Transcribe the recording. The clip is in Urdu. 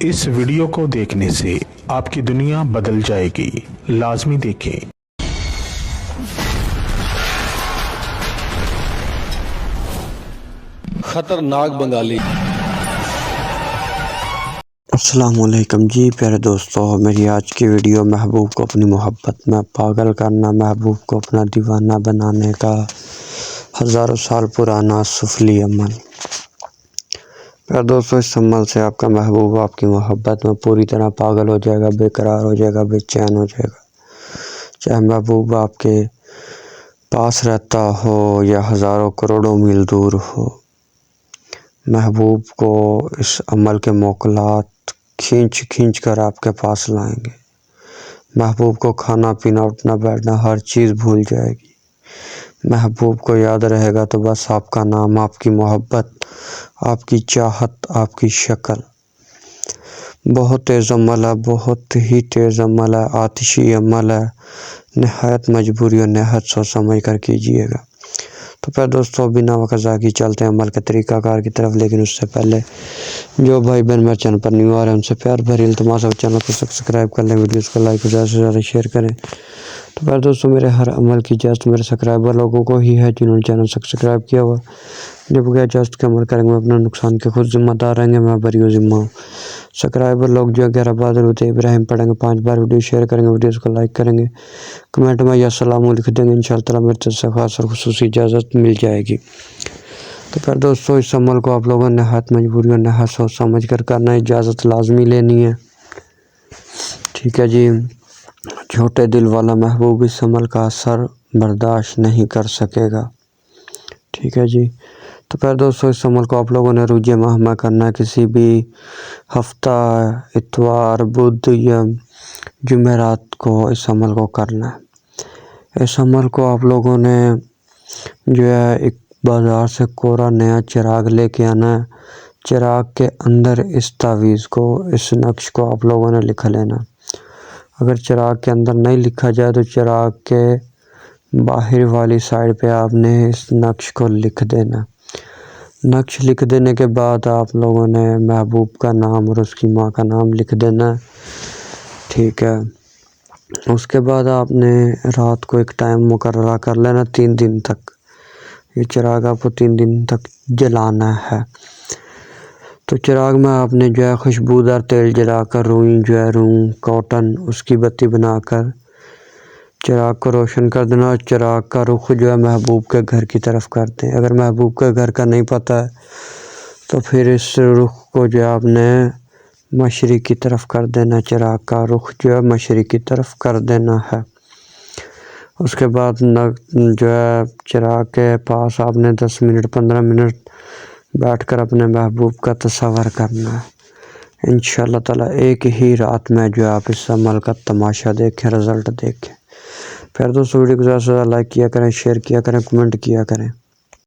اس ویڈیو کو دیکھنے سے آپ کی دنیا بدل جائے گی، لازمی دیکھیں۔ خطرناک بنگالی۔ السلام علیکم جی پیارے دوستو، میری آج کی ویڈیو محبوب کو اپنی محبت میں پاگل کرنا، محبوب کو اپنا دیوانہ بنانے کا ہزاروں سال پرانا سفلی عمل۔ پیارے دوستو، اس عمل سے آپ کا محبوب آپ کی محبت میں پوری طرح پاگل ہو جائے گا، بے قرار ہو جائے گا، بے چین ہو جائے گا۔ چاہے محبوب آپ کے پاس رہتا ہو یا ہزاروں کروڑوں میل دور ہو، محبوب کو اس عمل کے موکلات کھینچ کر آپ کے پاس لائیں گے۔ محبوب کو کھانا پینا اٹھنا بیٹھنا ہر چیز بھول جائے گی۔ محبوب کو یاد رہے گا تو بس آپ کا نام، آپ کی محبت، آپ کی چاہت، آپ کی شکل۔ بہت تیز عمل ہے، بہت ہی تیز عمل ہے، آتشی عمل ہے، نہایت مجبوری اور نہایت سوچ سمجھ کر کیجیے گا۔ تو پھر دوستو، بنا وقت ضائع کیے چلتے ہیں عمل کے طریقہ کار کی طرف، لیکن اس سے پہلے جو بھائی بہن میرے چینل پر نیو آ رہے ہیں ان سے پیار بھری التماس ہے چینل کو سبسکرائب کر لیں، ویڈیوز کو لائک اور زیادہ سے زیادہ شیئر کریں۔ تو پھر دوستو، میرے ہر عمل کی اجازت میرے سبسکرائبر لوگوں کو ہی ہے جنہوں نے چینل سبسکرائب کیا ہوا۔ جب بغیر اجازت کے عمل کریں گے اپنے نقصان کے خود ذمہ دار رہیں گے، میں بری و ذمہ ہوں۔ سبسکرائبر لوگ جو 11 بار درود ابراہیم پڑھیں گے، 5 بار ویڈیو شیئر کریں گے، ویڈیوز کو لائک کریں گے، کمنٹ میں یا السلام لکھ دیں گے، انشاءاللہ تعالیٰ میری طرف سے خاص اور خصوصی اجازت مل جائے گی۔ تو پھر دوستو، اس عمل کو آپ لوگوں نے نہایت مجبوری اور نہایت سوچ سمجھ کر کرنا ہے، اجازت لازمی لینی ہے، ٹھیک ہے جی۔ چھوٹے دل والا محبوب اس عمل کا اثر برداشت نہیں کر سکے گا، ٹھیک ہے جی۔ تو پھر دوستو، اس عمل کو آپ لوگوں نے روز ماہ میں کرنا ہے، کسی بھی ہفتہ، اتوار، بدھ یا جمعرات کو اس عمل کو کرنا ہے۔ اس عمل کو آپ لوگوں نے جو ہے ایک بازار سے کوڑا نیا چراغ لے کے آنا ہے، چراغ کے اندر اس تعویذ کو، اس نقش کو آپ لوگوں نے لکھ لینا۔ اگر چراغ کے اندر نہیں لکھا جائے تو چراغ کے باہر والی سائڈ پہ آپ نے اس نقش کو لکھ دینا۔ نقش لکھ دینے کے بعد آپ لوگوں نے محبوب کا نام اور اس کی ماں کا نام لکھ دینا ہے، ٹھیک ہے۔ اس کے بعد آپ نے رات کو ایک ٹائم مقررہ کر لینا، 3 دن تک یہ چراغ آپ کو 3 دن تک جلانا ہے۔ تو چراغ میں آپ نے جو ہے خوشبودار تیل جلا کر، روئی جو ہے روم کاٹن، اس کی بتی بنا کر چراغ کو روشن کر دینا، اور چراغ کا رخ جو ہے محبوب کے گھر کی طرف کر دیں۔ اگر محبوب کے گھر کا نہیں پتہ ہے تو پھر اس رخ کو جو ہے آپ نے مشرق کی طرف کر دینا، چراغ کا رخ جو ہے مشرق کی طرف کر دینا ہے۔ اس کے بعد جو ہے چراغ کے پاس آپ نے 10 منٹ 15 منٹ بیٹھ کر اپنے محبوب کا تصور کرنا ہے۔ انشاءاللہ تعالیٰ ایک ہی رات میں جو ہے آپ اس عمل کا تماشا دیکھیں، رزلٹ دیکھیں۔ پھر دوستو، ویڈیو کو زیادہ سے زیادہ لائک کیا کریں، شیئر کیا کریں، کمنٹ کیا کریں۔